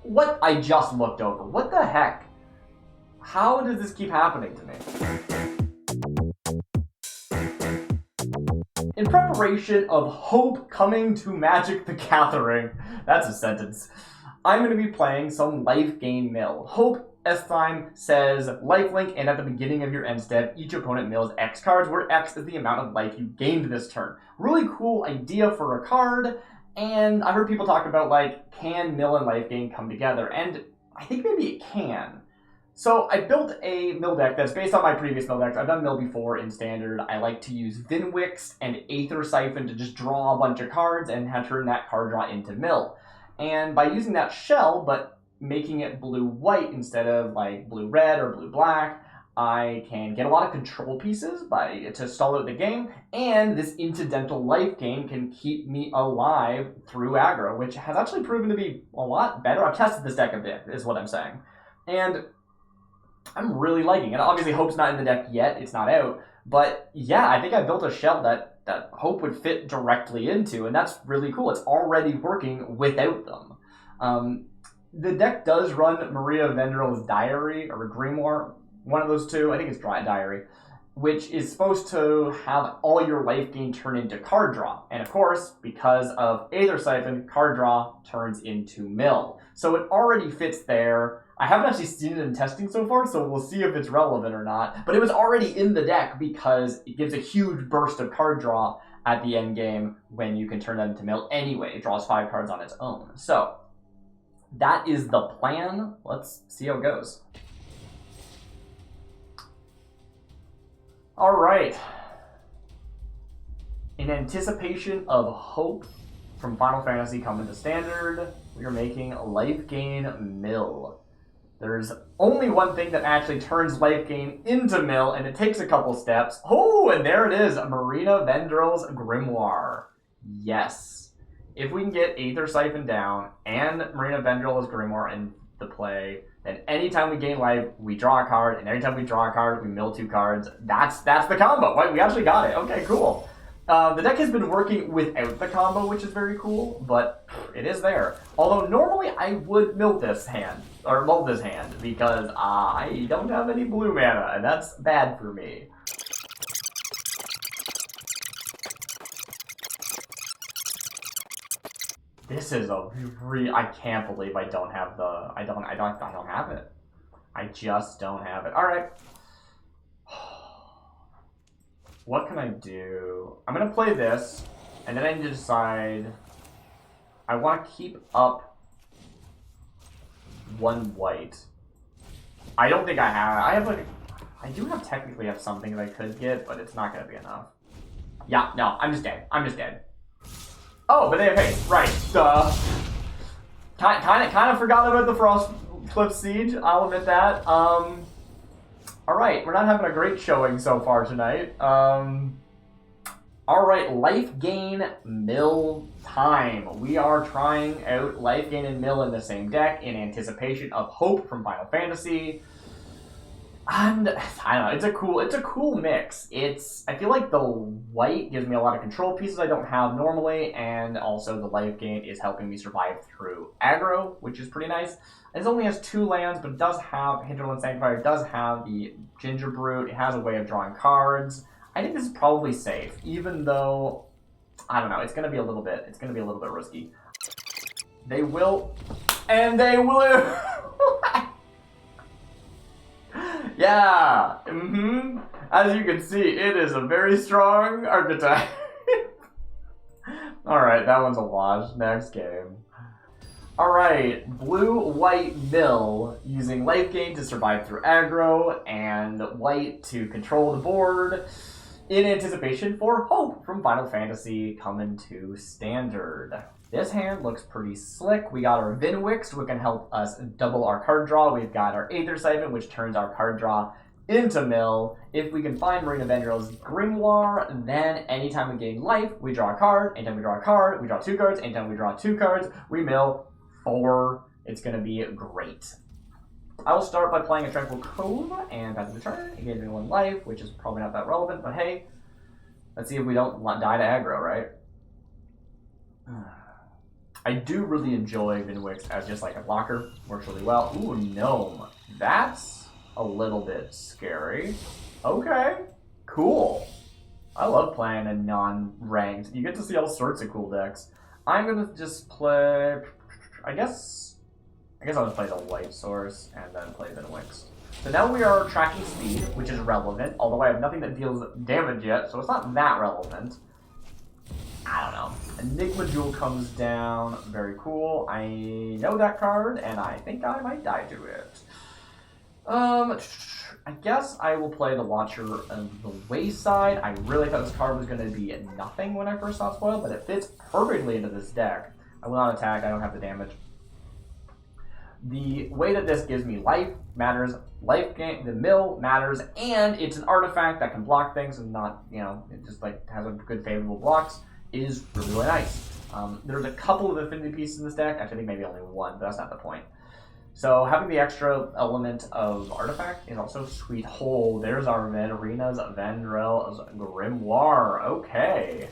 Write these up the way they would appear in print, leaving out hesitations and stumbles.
What? I just looked over. What the heck? How does this keep happening to me? In preparation of hope coming to Magic the Gathering, that's a sentence, I'm going to be playing some Life Gain Mill. Hope S-Time says lifelink, and at the beginning of your end step, each opponent mills X cards, where X is the amount of life you gained this turn. Really cool idea for a card, and I heard people talk about, like, can mill and life gain come together, and I think maybe it can. So I built a mill deck that's based on my previous mill decks. I've done mill before in Standard. I like to use Vinwix and Aether Siphon to just draw a bunch of cards and turn that card draw into mill. And by using that shell, but making it blue-white instead of like blue-red or blue-black, I can get a lot of control pieces to stall out the game, and this incidental life gain can keep me alive through aggro, which has actually proven to be a lot better. I've tested this deck a bit, is what I'm saying. And I'm really liking it. Obviously, Hope's not in the deck yet. It's not out. But yeah, I think I built a shell that Hope would fit directly into, and that's really cool. It's already working without them. The deck does run Marina Vendrill's Diary, or Grimoire, one of those two. I think it's Diary, which is supposed to have all your life gain turn into card draw. And of course, because of Aether Siphon, card draw turns into mill. So it already fits there. I haven't actually seen it in testing so far, so we'll see if it's relevant or not. But it was already in the deck because it gives a huge burst of card draw at the end game when you can turn that into mill anyway. It draws 5 cards on its own. So that is the plan. Let's see how it goes. All right. In anticipation of Hope from Final Fantasy coming to Standard, we are making Life Gain Mill. There's only one thing that actually turns Life Gain into mill, and it takes a couple steps. Oh, and there it is, Marina Vendrill's Grimoire. Yes. If we can get Aether Siphon down and Marina Vendrill's Grimoire in the play, then anytime we gain life, we draw a card, and anytime we draw a card, we mill 2 cards. That's the combo. Right? We actually got it. Okay, cool. The deck has been working without the combo, which is very cool, but it is there. Although normally I would mill this hand, because I don't have any blue mana, and that's bad for me. This is a I can't believe I don't have the, I don't have it. I just don't have it. All right. What can I do? I'm going to play this, and then I need to decide. I want to keep up 1 white. I don't think I have like, I do technically have something that I could get, but it's not going to be enough. Yeah, no, I'm just dead. Oh, but they have haste, right. Duh. Kind of forgot about the Frostcliff Siege, I'll admit that. Alright, we're not having a great showing so far tonight. Alright, Life Gain Mill time. We are trying out Life Gain and Mill in the same deck in anticipation of Hope from Final Fantasy. And I don't know, it's a cool mix. I feel like the white gives me a lot of control pieces I don't have normally, and also the life gain is helping me survive through aggro, which is pretty nice. It only has 2 lands, but it does have Hinterland Sanctifier, it does have the Ginger Brute, it has a way of drawing cards. I think this is probably safe, even though, I don't know, it's gonna be a little bit risky. They will, and they will. Yeah, As you can see, it is a very strong archetype. Alright, that one's a wash. Next game. Alright, blue-white mill, using life gain to survive through aggro, and white to control the board, in anticipation for Hope from Final Fantasy coming to Standard. This hand looks pretty slick. We got our Vinwix, which can help us double our card draw. We've got our Aether Siphon, which turns our card draw into mill. If we can find Marina Vendrill's Grimoire, then anytime we gain life, we draw a card. Anytime we draw a card, we draw 2 cards. Anytime we draw 2 cards, we mill 4. It's going to be great. I will start by playing a Tranquil Cove and pass the turn. It gives me 1 life, which is probably not that relevant, but hey, let's see if we don't die to aggro, right? I do really enjoy Vinwix as just like a blocker. Works really well. Ooh, Gnome. That's a little bit scary. Okay, cool. I love playing a non-ranked. You get to see all sorts of cool decks. I'm gonna just play. I guess I'll just play the White Source and then play Vinwix. So now we are tracking speed, which is relevant. Although I have nothing that deals damage yet, so it's not that relevant. I don't know. Enigma Jewel comes down. Very cool. I know that card, and I think I might die to it. I guess I will play the Watcher of the Wayside. I really thought this card was going to be nothing when I first saw it spoiled, but it fits perfectly into this deck. I will not attack. I don't have the damage. The way that this gives me life matters. Life gain, the mill matters, and it's an artifact that can block things and not, you know, it just like has a good favorable blocks. Is really, really nice. There's a couple of affinity pieces in this deck. Actually, I think maybe only one, but that's not the point. So having the extra element of artifact is also sweet. Oh, there's our Arena's Vendrell's Grimoire. Okay.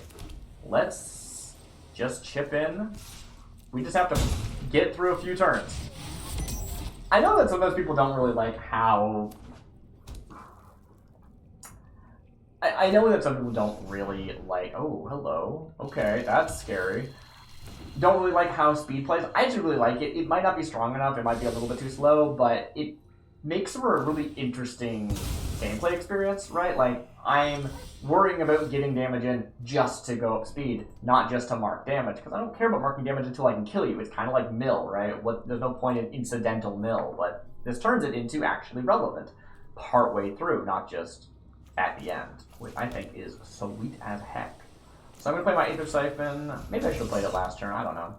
Let's just chip in. We just have to get through a few turns. I know that sometimes people don't really like how... I know that some people don't really like... Oh, hello. Okay, that's scary. Don't really like how speed plays. I actually really like it. It might not be strong enough. It might be a little bit too slow, but it makes for a really interesting gameplay experience, right? Like, I'm worrying about getting damage in just to go up speed, not just to mark damage, because I don't care about marking damage until I can kill you. It's kind of like mill, right? There's no point in incidental mill, but this turns it into actually relevant partway through, not just at the end, which I think is sweet as heck. So I'm going to play my Aether Siphon. Maybe I should have played it last turn. I don't know.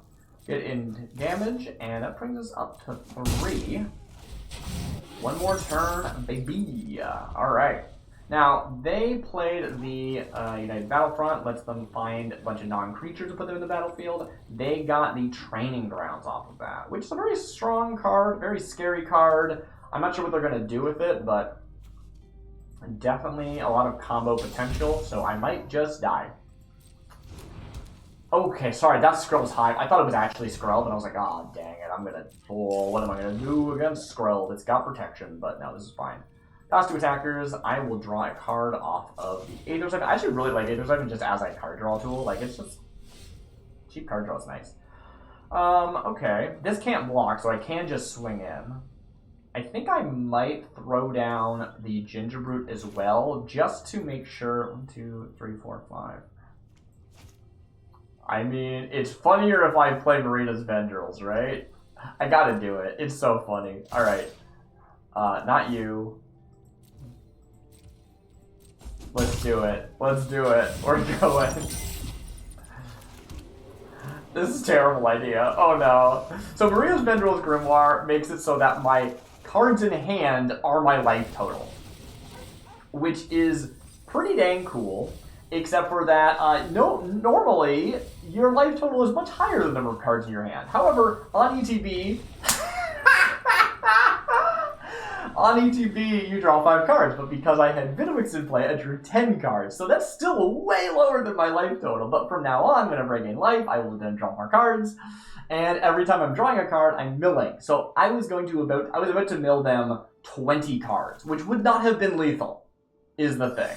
Get in damage, and that brings us up to 3. One more turn, baby. All right. Now, they played the United Battlefront. Lets them find a bunch of non-creatures to put them in the battlefield. They got the Training Grounds off of that, which is a very strong card, very scary card. I'm not sure what they're going to do with it, but definitely a lot of combo potential, so I might just die. Okay, sorry, that Skrull's high. I thought it was actually Skrull, but I was like, oh, dang it, what am I gonna do against Skrull? It's got protection, but no, this is fine. Cost 2 attackers, I will draw a card off of the Aether Siphon. I actually really like Aether Siphon just as a card draw tool. Like, it's just... cheap card draw is nice. Okay. This can't block, so I can just swing in. I think I might throw down the Gingerbrute as well, just to make sure... 1, 2, 3, 4, 5... I mean, it's funnier if I play Marina's Vendrils, right? I gotta do it. It's so funny. Alright. Not you. Let's do it. Let's do it. We're going. This is a terrible idea. Oh no. So Marina's Vendrils Grimoire makes it so that my cards in hand are my life total. Which is pretty dang cool. Except for that, normally, your life total is much higher than the number of cards in your hand. However, on ETB, you draw 5 cards, but because I had Vinwix in play, I drew 10 cards. So that's still way lower than my life total. But from now on, whenever I gain life, I will then draw more cards. And every time I'm drawing a card, I'm milling. So I was about to mill them 20 cards, which would not have been lethal, is the thing.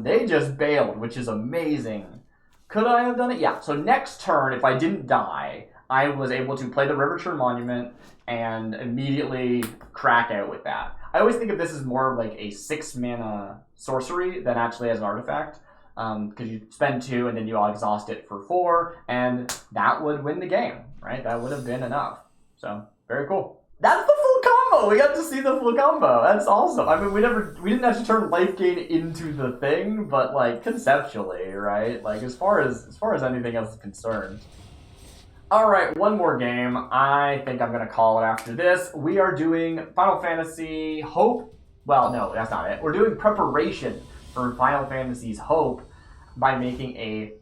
They just bailed, which is amazing. Could I have done it? Yeah. So next turn, if I didn't die, I was able to play the Riverturn Monument and immediately crack out with that. I always think of this as more like a 6-mana sorcery than actually as an artifact. Because you spend 2 and then you all exhaust it for 4, and that would win the game, right? That would have been enough. So, very cool. That's the full combo! We got to see the full combo. That's awesome. I mean, we didn't actually turn life gain into the thing, but like conceptually, right? Like as far as anything else is concerned. Alright, one more game. I think I'm gonna call it after this. We are doing Final Fantasy Hope. Well, no, that's not it. We're doing preparation for Final Fantasy's Hope by making a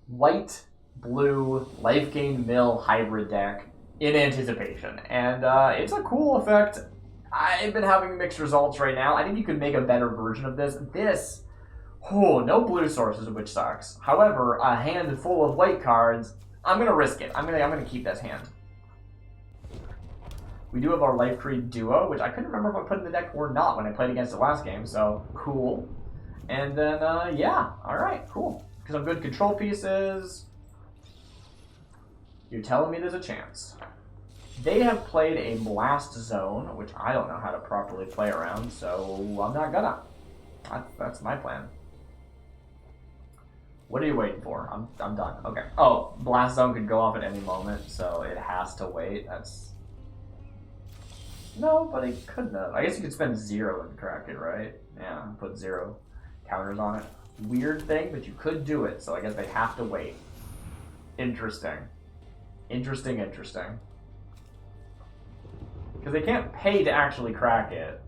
white-blue life gain mill hybrid deck in anticipation. And it's a cool effect. I've been having mixed results right now. I think you could make a better version of this. No blue sources, which sucks. However, a hand full of white cards I'm gonna risk it. I'm gonna keep this hand. We do have our Life Creed Duo, which I couldn't remember if I put in the deck or not when I played against it last game, so cool. And then, yeah, alright, cool. Because I'm good control pieces. You're telling me there's a chance. They have played a Blast Zone, which I don't know how to properly play around, so I'm not gonna. That's my plan. What are you waiting for? I'm done. Okay. Oh, Blast Zone could go off at any moment, so it has to wait. That's... No, but it couldn't have. I guess you could spend 0 and crack it, right? Yeah, put 0 counters on it. Weird thing, but you could do it, so I guess they have to wait. Interesting. Interesting. Because they can't pay to actually crack it.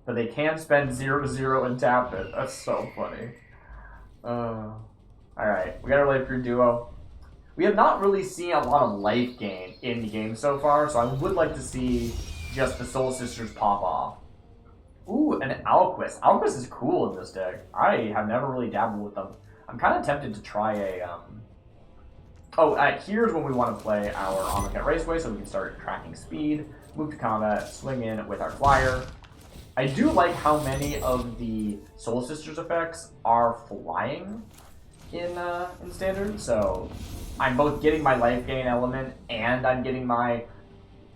But they can spend 0/0 and tap it. That's so funny. Alright, we got our Life Creed Duo. We have not really seen a lot of life gain in the game so far, so I would like to see just the Soul Sisters pop off. Ooh, an Alquist. Alquist is cool in this deck. I have never really dabbled with them. I'm kind of tempted to try a... here's when we want to play our Amonkhet Raceway, so we can start tracking speed, move to combat, swing in with our flyer. I do like how many of the Soul Sisters effects are flying in Standard, so I'm both getting my life gain element and I'm getting my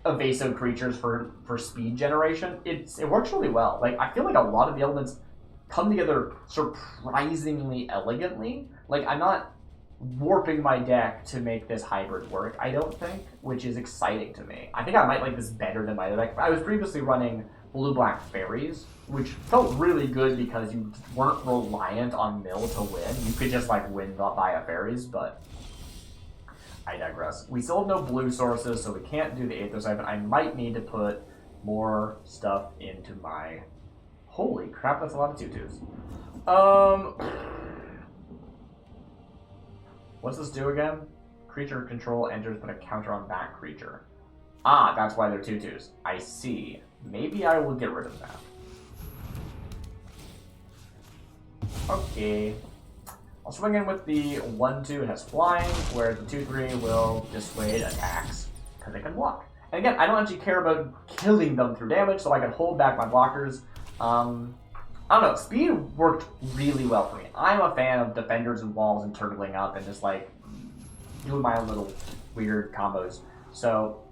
evasive creatures for speed generation. It works really well. Like, I feel like a lot of the elements come together surprisingly elegantly. Like, I'm not warping my deck to make this hybrid work, I don't think, which is exciting to me. I think I might like this better than my other deck. I was previously running blue-black fairies, which felt really good because you weren't reliant on mill to win. You could just like win via fairies, but I digress. We still have no blue sources, so we can't do the Aether Siphon. I might need to put more stuff into my... Holy crap, that's a lot of tutus. What's this do again? Creature control enters, put a counter on that creature. Ah, that's why they're tutus. I see. Maybe I will get rid of that. Okay. I'll swing in with the 1/2. It has flying, where the 2/3 will dissuade attacks, because they can block. And again, I don't actually care about killing them through damage, so I can hold back my blockers. I don't know, speed worked really well for me. I'm a fan of defenders and walls and turtling up and just like doing my own little weird combos. So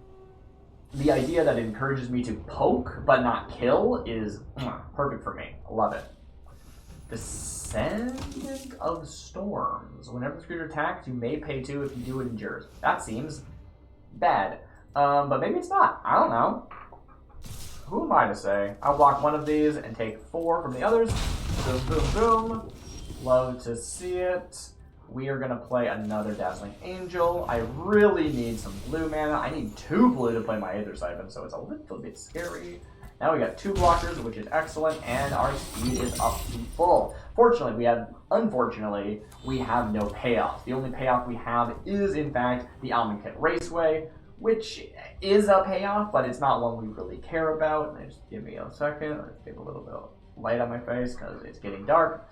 the idea that it encourages me to poke but not kill is perfect for me. I love it. Descendant of Storms. Whenever this creature attacks, you may pay 2 if you do it endures. That seems bad. But maybe it's not. I don't know. Who am I to say? I'll block one of these and take 4 from the others. Boom, boom, boom. Love to see it. We are going to play another Dazzling Angel. I really need some blue mana. I need 2 blue to play my Aether Siphon, so it's a little bit scary. Now we got 2 blockers, which is excellent, and our speed is up to full. Unfortunately, we have no payoff. The only payoff we have is, in fact, the Amonkhet Raceway, which is a payoff, but it's not one we really care about. Just give me a second. Let's get a little bit of light on my face because it's getting dark.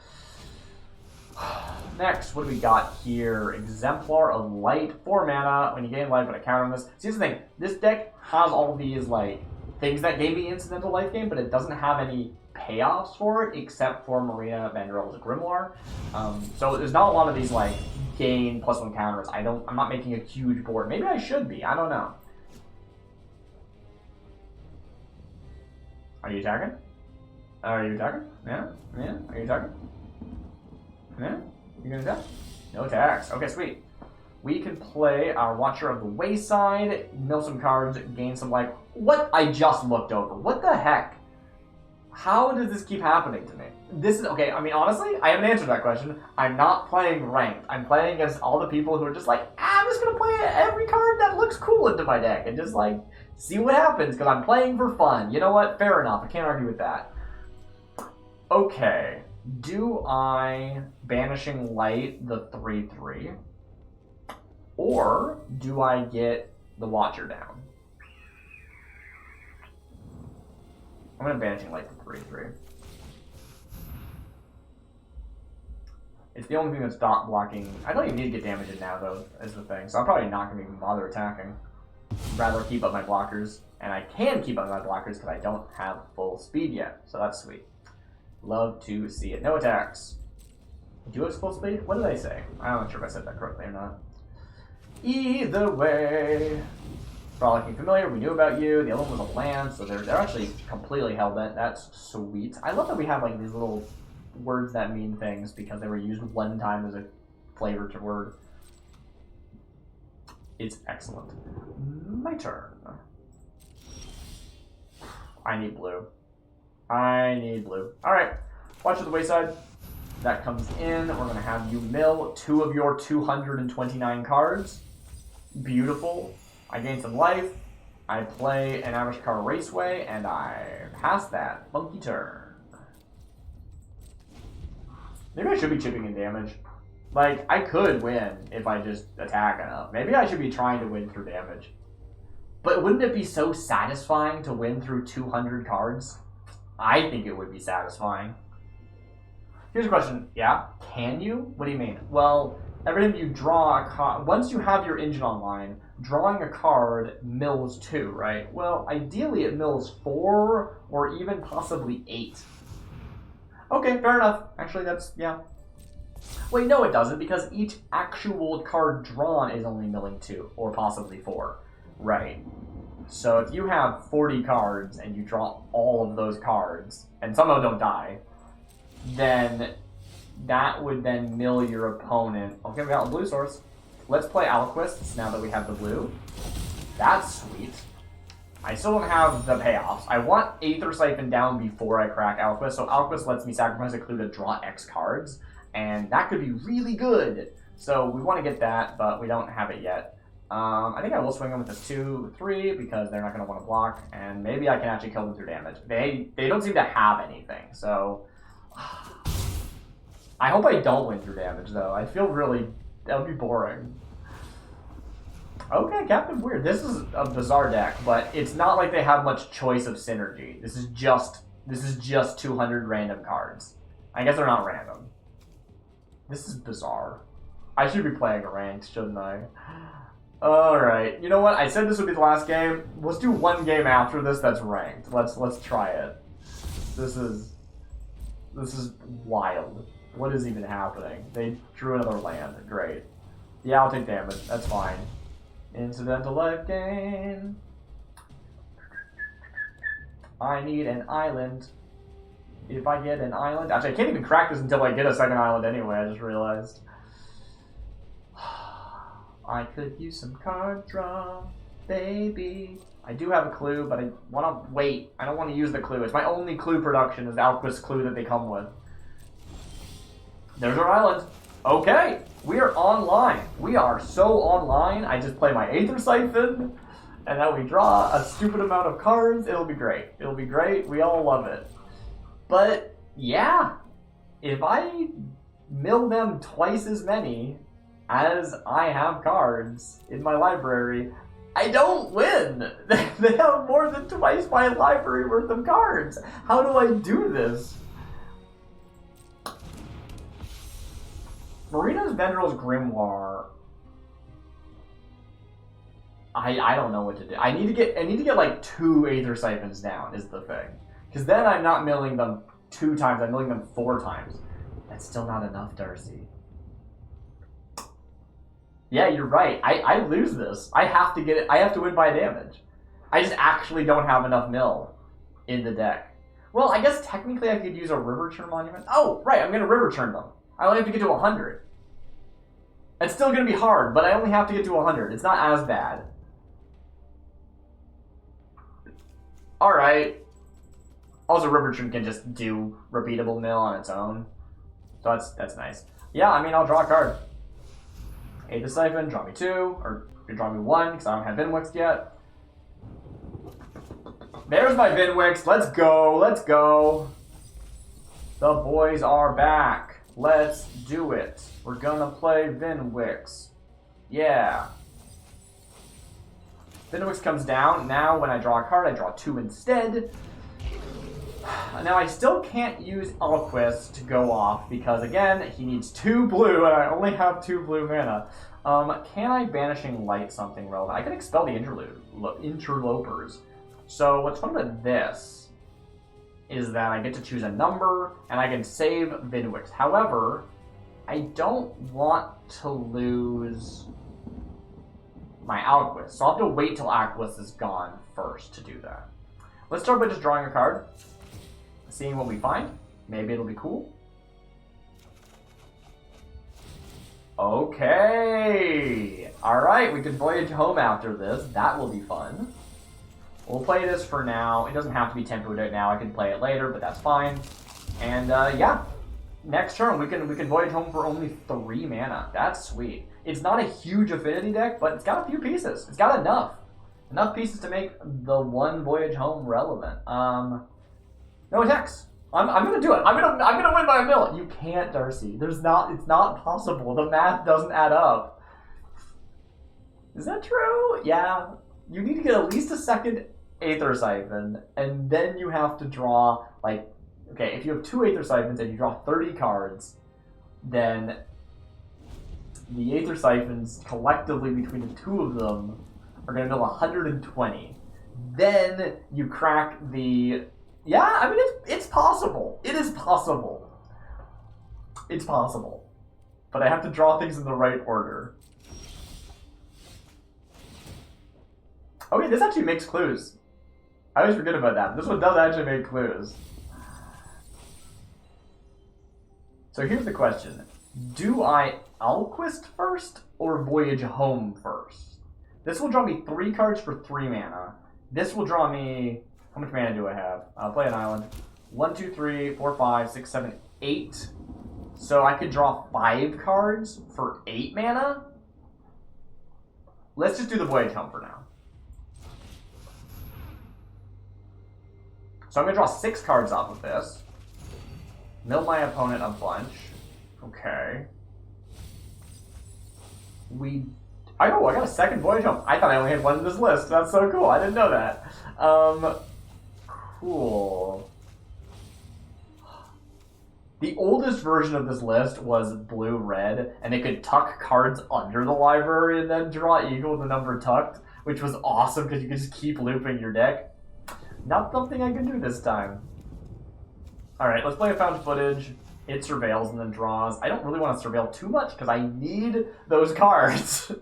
Next, what do we got here? Exemplar of Light, 4 mana. When you gain life, put a counter on this. See, here's the thing. This deck has all these, like, things that gave me incidental life gain, but it doesn't have any payoffs for it, except for Marina Vanderell's Grimoire. So there's not a lot of these, like, gain +1 counters. I'm not making a huge board. Maybe I should be. I don't know. Are you attacking? Are you attacking? Yeah? Yeah? Are you attacking? Yeah? You gonna attack? No attacks. Okay, sweet. We can play our Watcher of the Wayside, mill some cards, gain some life. What? I just looked over. What the heck? How does this keep happening to me? This is, okay, I mean, honestly, I haven't answered that question. I'm not playing ranked. I'm playing against all the people who are just like, I'm just gonna play every card that looks cool into my deck and just like, see what happens, because I'm playing for fun. You know what? Fair enough. I can't argue with that. Okay. Do I Banishing Light the 3/3? Or do I get the Watcher down? I'm going to Banishing Light the 3/3. It's the only thing that's not blocking. I don't even need to get damage in now, though, is the thing. So I'm probably not going to even bother attacking. Rather keep up my blockers. And I can keep up my blockers because I don't have full speed yet. So that's sweet. Love to see it. No attacks. Do you have full speed? What did I say? I'm not sure if I said that correctly or not. Either way. Frolicking Familiar, we knew about you. The other one was a land, so they're actually completely hell-bent. That's sweet. I love that we have like these little words that mean things because they were used one time as a flavor to word. It's excellent. My turn. I need blue. I need blue. Alright. Watch at the wayside. That comes in. We're going to have you mill 2 of your 229 cards. Beautiful. I gain some life. I play an Avishkar Raceway, and I pass that. Monkey turn. Maybe I should be chipping in damage. Like, I could win if I just attack enough. Maybe I should be trying to win through damage. But wouldn't it be so satisfying to win through 200 cards? I think it would be satisfying. Here's a question. Yeah? Can you? What do you mean? Well, every time you draw a card, once you have your engine online, drawing a card mills 2, right? Well, ideally it mills 4 or even possibly 8. Okay, fair enough. Actually, that's, yeah. Wait, no it doesn't, because each actual card drawn is only milling 2, or possibly 4. Right. So if you have 40 cards and you draw all of those cards, and some of them don't die, then that would then mill your opponent. Okay, we got a blue source. Let's play Alquist now that we have the blue. That's sweet. I still don't have the payoffs. I want Aether Siphon down before I crack Alquist, so Alquist lets me sacrifice a clue to draw X cards, and that could be really good. So we want to get that, but we don't have it yet. I think I will swing them with this 2-3 because they're not going to want to block, and maybe I can actually kill them through damage. They don't seem to have anything, so I hope I don't win through damage, though. I feel really... that would be boring. Okay, Captain Weird. This is a bizarre deck, but it's not like they have much choice of synergy. This is just 200 random cards. I guess they're not random. This is bizarre. I should be playing a ranked, shouldn't I? Alright. You know what? I said this would be the last game. Let's do one game after this that's ranked. Let's try it. This is wild. What is even happening? They drew another land. Great. Yeah, I'll take damage. That's fine. Incidental life gain. I need an island. If I get an island... Actually, I can't even crack this until I get a second island anyway, I just realized. I could use some card draw, baby. I do have a clue, but I want to wait. I don't want to use the clue. It's my only clue production is the Alquist clue that they come with. There's our island. Okay, we are online. We are so online. I just play my Aether Siphon, and then we draw a stupid amount of cards. It'll be great. It'll be great. We all love it. But, yeah, if I mill them twice as many as I have cards in my library, I don't win. They have more than twice my library worth of cards. How do I do this? Marina's Vendrill's Grimoire. I don't know what to do. I need to get like 2 Aether Siphons down is the thing. Because then I'm not milling them 2 times, I'm milling them 4 times. That's still not enough, Darcy. Yeah, you're right. I lose this. I have to get it. I have to win by damage. I just actually don't have enough mill in the deck. Well, I guess technically I could use a River Churn Monument. Oh, right, I'm going to River Churn them. I only have to get to 100. It's still going to be hard, but I only have to get to 100. It's not as bad. Alright. Also, River Churn can just do repeatable mill on its own. So that's nice. Yeah, I mean, I'll draw a card. Aether Siphon, draw me 2, or you draw me 1, because I don't have Vinwix yet. There's my Vinwix. Let's go. Let's go. The boys are back. Let's do it. We're gonna play Vinwix. Yeah. Vinwix comes down. Now, when I draw a card, I draw 2 instead. Now I still can't use Alquist to go off because again he needs 2 blue and I only have 2 blue mana. Can I Banishing Light something relevant? I can expel the interlopers. So what's fun about this is that I get to choose a number and I can save Vidwix. However, I don't want to lose my Alquist, so I'll have to wait till Alquist is gone first to do that. Let's start by just drawing a card, seeing what we find. Maybe it'll be cool. Okay! Alright, we can voyage home after this. That will be fun. We'll play this for now. It doesn't have to be tempoed out now. I can play it later, but that's fine. And yeah, next turn we can voyage home for only 3 mana. That's sweet. It's not a huge affinity deck, but it's got a few pieces. It's got enough pieces to make the one voyage home relevant. No attacks. I'm gonna do it. I'm gonna win by a mill. You can't, Darcy. It's not possible. The math doesn't add up. Is that true? Yeah. You need to get at least a second Aether Siphon, and then you have to draw, like, okay, if you have 2 Aether Siphons and you draw 30 cards, then the Aether Siphons collectively between the 2 of them are going to mill 120. Then you crack the... Yeah, I mean, it's possible. It is possible. It's possible. But I have to draw things in the right order. Okay, this actually makes clues. I always forget about that. This one does actually make clues. So here's the question. Do I Alquist first or voyage home first? This will draw me 3 cards for 3 mana. This will draw me... How much mana do I have? I'll play an island. 1, 2, 3, 4, 5, 6, 7, 8. So I could draw 5 cards for 8 mana? Let's just do the voyage home for now. So I'm going to draw 6 cards off of this. Mill my opponent a bunch. Okay. I got a second voyage home. I thought I only had 1 in this list. That's so cool. I didn't know that. Cool. The oldest version of this list was blue-red, and it could tuck cards under the library and then draw equal to the number tucked, which was awesome because you could just keep looping your deck. Not something I can do this time. Alright, let's play a found footage. It surveils and then draws. I don't really want to surveil too much because I need those cards.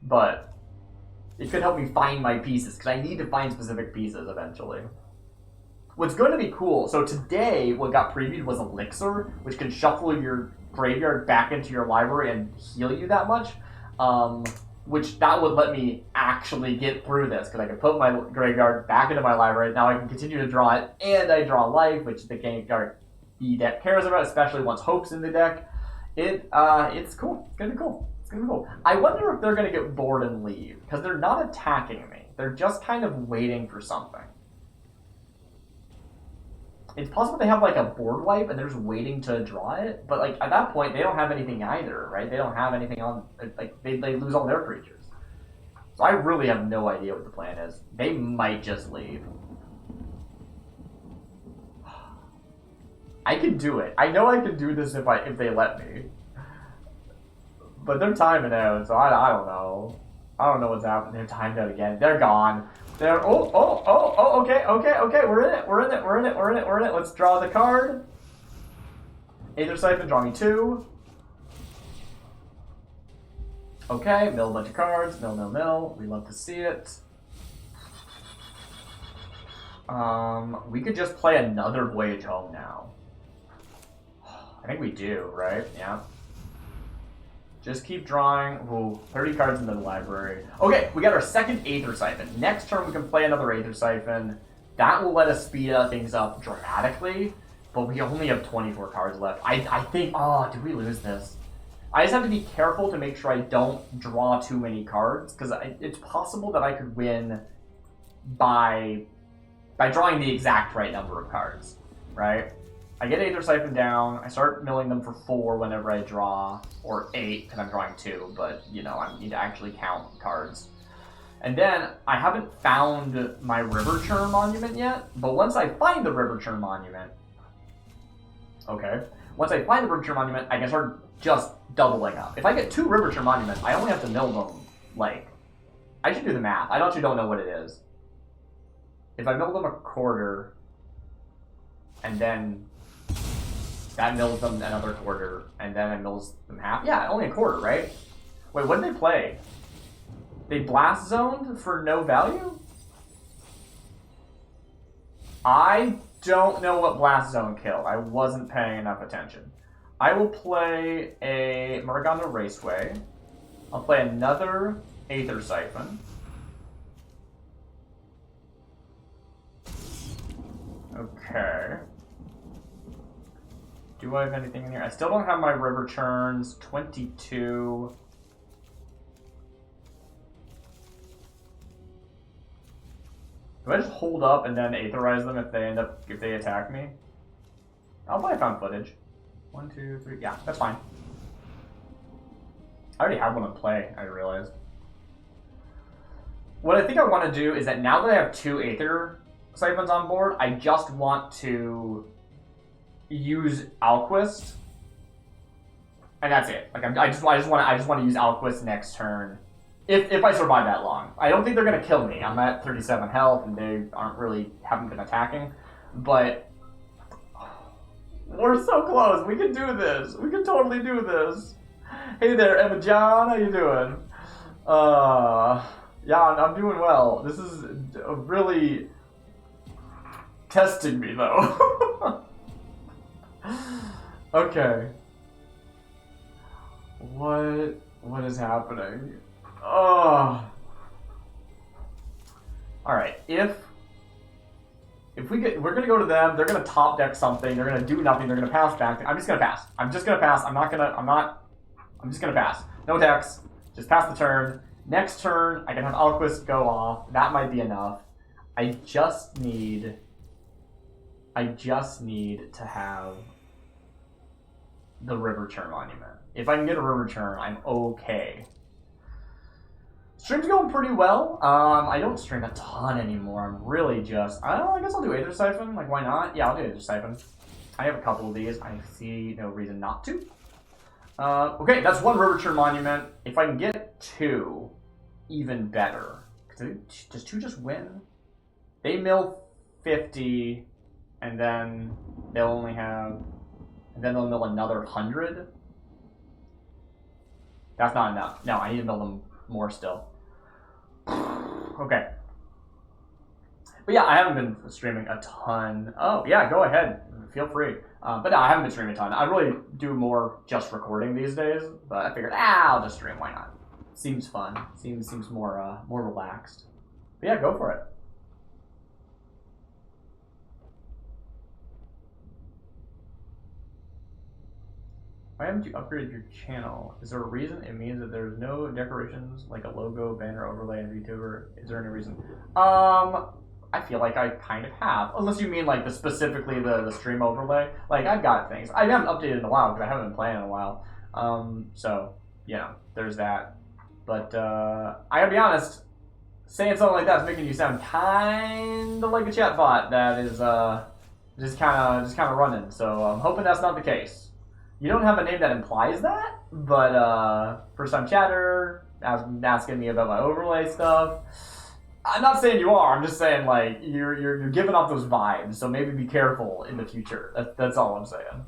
But it could help me find my pieces because I need to find specific pieces eventually. What's going to be cool, so today what got previewed was Elixir, which can shuffle your graveyard back into your library and heal you that much. Which that would let me actually get through this because I can put my graveyard back into my library. Now I can continue to draw it, and I draw life, which the deck cares about, especially once Hope's in the deck. It's cool. It's gonna be cool. It's gonna be cool. I wonder if they're gonna get bored and leave because they're not attacking me. They're just kind of waiting for something. It's possible they have like a board wipe and they're just waiting to draw it, but like at that point they don't have anything either, right? They don't have anything on, like they lose all their creatures. So I really have no idea what the plan is. They might just leave. I can do it. I know I can do this if they let me. But they're timing out, so I don't know. I don't know what's happening. They're timed out again. They're gone. They're okay. We're in it. Let's draw the card. Aether Siphon, draw me 2. Okay, mill a bunch of cards. Mill. We love to see it. We could just play another Voyage Home now. I think we do, right? Yeah. Just keep drawing. Ooh, 30 cards in the library. Okay, we got our second Aether Siphon. Next turn we can play another Aether Siphon. That will let us speed things up dramatically, but we only have 24 cards left. I think, oh, did we lose this? I just have to be careful to make sure I don't draw too many cards, because it's possible that I could win by drawing the exact right number of cards, right? I get Aether Siphon down, I start milling them for 4 whenever I draw, or 8 because I'm drawing 2, but, you know, I need to actually count cards. And then I haven't found my River Churn monument yet, but once I find the River Churn monument, okay, once I find the River Churn monument, I can start just doubling up. If I get 2 River Churn monuments, I only have to mill them, like, I should do the math. I actually don't know what it is. If I mill them a quarter, and then that mills them another quarter, and then it mills them half. Yeah, only a quarter, right? Wait, what did they play? They blast zoned for no value? I don't know what blast zone killed. I wasn't paying enough attention. I will play a Morgana Raceway. I'll play another Aether Siphon. Okay. Do I have anything in here? I still don't have my River Churns. 22. Do I just hold up and then Aetherize them if they attack me? I'll play found footage. 1, 2, 3. Yeah, that's fine. I already have one in play, I realized. What I think I want to do is that now that I have 2 Aether Siphons on board, I just want to use Alquist, and that's it. Like I just want to use Alquist next turn, if I survive that long. I don't think they're gonna kill me. I'm at 37 health, and they haven't been attacking, but we're so close. We can do this. We can totally do this. Hey there, Emma John. How you doing? Yeah, I'm doing well. This is really testing me though. Okay. What is happening? Oh. All right. We're gonna go to them. They're gonna top deck something. They're gonna do nothing. They're gonna pass back. I'm just gonna pass. I'm just gonna pass. I'm just gonna pass. No attacks. Just pass the turn. Next turn, I can have Alquist go off. That might be enough. I just need to have the River Churn monument. If I can get a River Churn, I'm okay. Stream's going pretty well. I don't stream a ton anymore. I'm really just... I guess I'll do Aether Siphon. Like, why not? Yeah, I'll do Aether Siphon. I have a couple of these. I see no reason not to. Okay, that's 1 River Churn monument. If I can get 2, even better. Does 2 just win? They mill 50, and then they'll only have... And then they'll mill another 100? That's not enough. No, I need to mill them more still. Okay. But yeah, I haven't been streaming a ton. Oh, yeah, go ahead. Feel free. But no, I haven't been streaming a ton. I really do more just recording these days. But I figured, I'll just stream. Why not? Seems fun. Seems more relaxed. But yeah, go for it. Why haven't you upgraded your channel? Is there a reason? It means that there's no decorations like a logo, banner, overlay, and VTuber. Is there any reason? I feel like I kind of have. Unless you mean like specifically the stream overlay. Like I've got things. I haven't updated in a while because I haven't been playing in a while. So, you know, there's that. But I gotta be honest, saying something like that's making you sound kind of like a chatbot that is just kind of running. So I'm hoping that's not the case. You don't have a name that implies that, but first time chatter, asking me about my overlay stuff. I'm not saying you are. I'm just saying like you're giving off those vibes. So maybe be careful in the future. That's all I'm saying.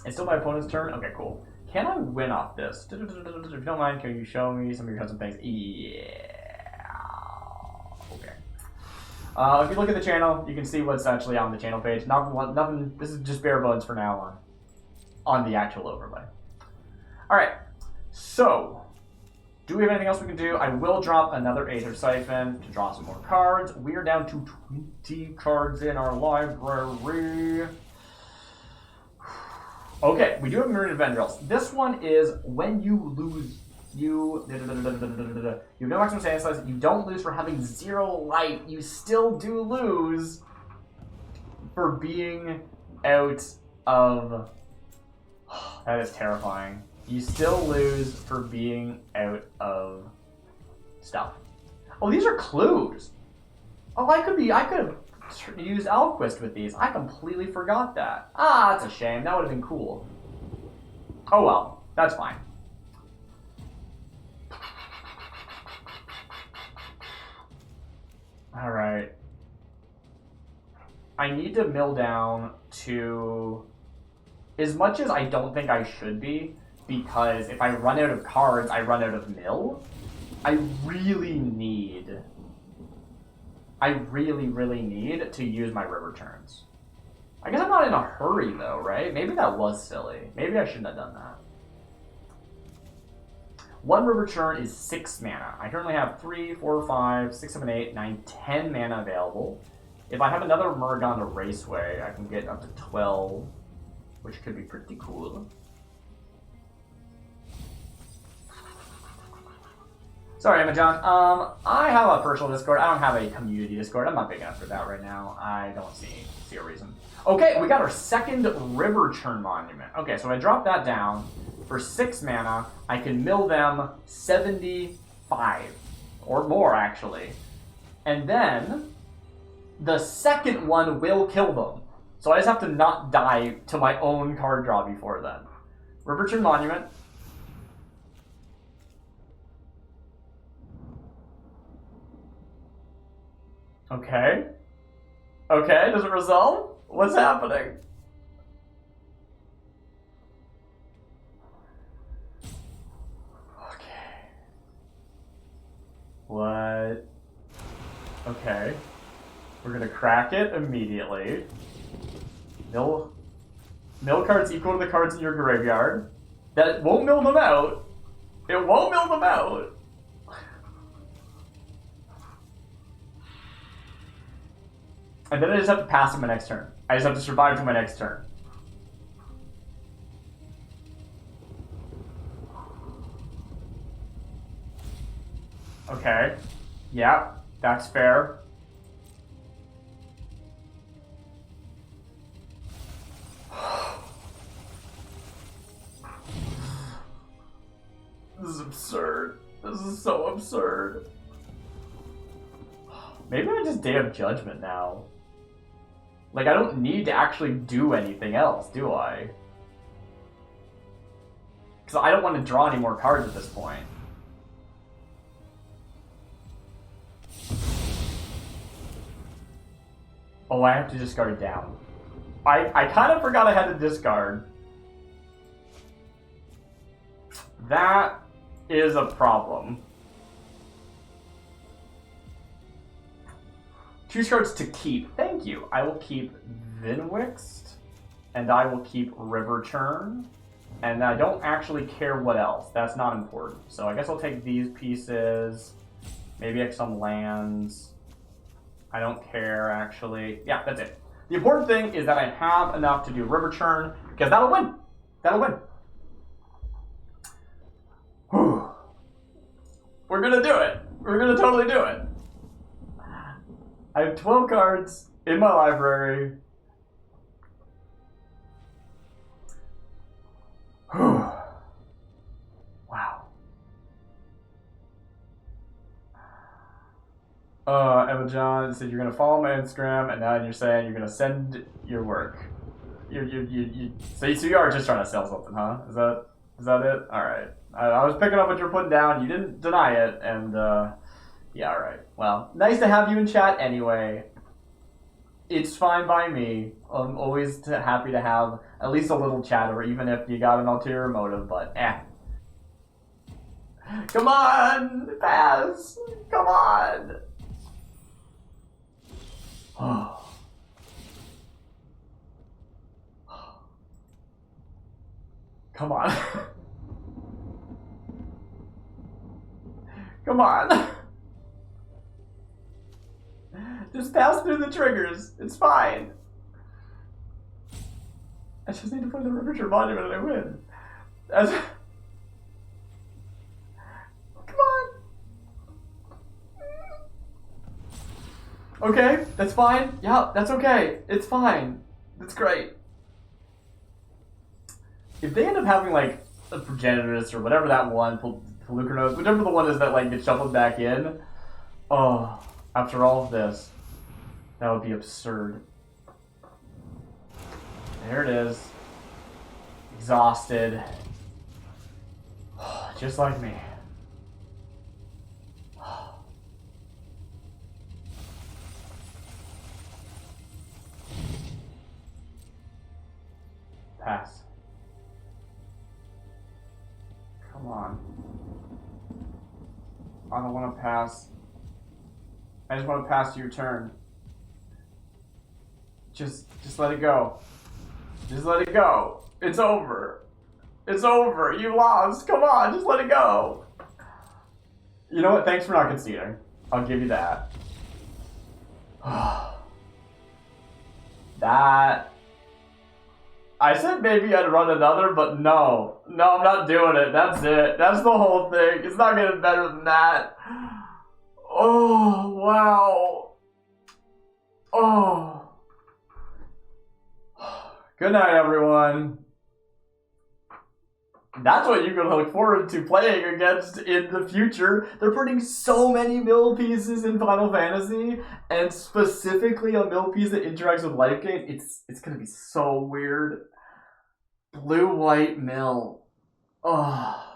It's still my opponent's turn. Okay, cool. Can I win off this? If you don't mind, can you show me some of your custom things? Yeah. Okay. If you look at the channel, you can see what's actually on the channel page. Nothing. This is just bare bones for now on the actual overlay. All right. So, do we have anything else we can do? I will drop another Aether Siphon to draw some more cards. We are down to 20 cards in our library. Okay, we do have Myriad Vendrils. This one is when you lose, you have no maximum standing size. You don't lose for having 0 life. You still do lose for being out of... That is terrifying. You still lose for being out of stuff. Oh, these are clues. Oh, I could have used Alquist with these. I completely forgot that. Ah, that's a shame. That would have been cool. Oh well, that's fine. All right. I need to mill down to, as much as I don't think I should be, because if I run out of cards, I run out of mill. I really, really need to use my river turns. I guess I'm not in a hurry though, right? Maybe that was silly. Maybe I shouldn't have done that. 1 river turn is 6 mana. I currently have 3, 4, 5, 6, 7, 8, 9, 10 mana available. If I have another Murgonda Raceway, I can get up to 12, which could be pretty cool. Sorry, Emma John. I have a personal Discord. I don't have a community Discord. I'm not big enough for that right now. I don't see a reason. Okay, we got our second River Turn Monument. Okay, so I drop that down. For 6 mana, I can mill them 75. Or more, actually. And then, the second one will kill them. So I just have to not die to my own card draw before then. River Turn Monument. Okay. Okay, does it resolve? What's happening? Okay. What? Okay. We're gonna crack it immediately. Mill cards equal to the cards in your graveyard. That won't mill them out. It won't mill them out. And then I just have to pass it my next turn. I just have to survive to my next turn. Okay. Yeah, that's fair. This is absurd. This is so absurd. Maybe I just Day of Judgment now. Like, I don't need to actually do anything else, do I? Because I don't want to draw any more cards at this point. Oh, I have to discard it down. I kind of forgot I had to discard. That is a problem. Choose cards to keep. Thank you. I will keep Vinwixt, and I will keep River Turn, and I don't actually care what else. That's not important. So I guess I'll take these pieces, maybe like some lands. I don't care, actually. Yeah, that's it. The important thing is that I have enough to do River Turn, because that'll win. That'll win. Whew. We're gonna do it. We're gonna totally do it. I have 12 cards in my library. Wow. Emma John said you're gonna follow my Instagram, and now you're saying you're gonna send your work. So you are just trying to sell something, huh? Is that it? All right. I was picking up what you're putting down. You didn't deny it, and yeah, all right. Well, nice to have you in chat anyway. It's fine by me. I'm always happy to have at least a little chatter, even if you got an ulterior motive, but Come on! Pass! Come on! Come on. Come on. Just pass through the triggers. It's fine. I just need to play the River Turn Monument and I win. Come on. Okay, that's fine. Yeah, that's okay. It's fine. That's great. If they end up having like a Progenitus or whatever that one Lucranos, whichever the one is that like gets shuffled back in. Oh, after all of this, that would be absurd. There it is. Exhausted. Just like me. Pass. Come on. I don't want to pass. I just want to pass to your turn. Just let it go. Just let it go. It's over. It's over. You lost. Come on, just let it go. You know what? Thanks for not conceding. I'll give you that. That... I said maybe I'd run another, but no. No, I'm not doing it. That's it. That's the whole thing. It's not getting better than that. Oh, wow. Oh. Good night, everyone. That's what you can look forward to playing against in the future. They're putting so many mill pieces in Final Fantasy, and specifically a mill piece that interacts with life gain. It's gonna be so weird. Blue-white mill. Oh.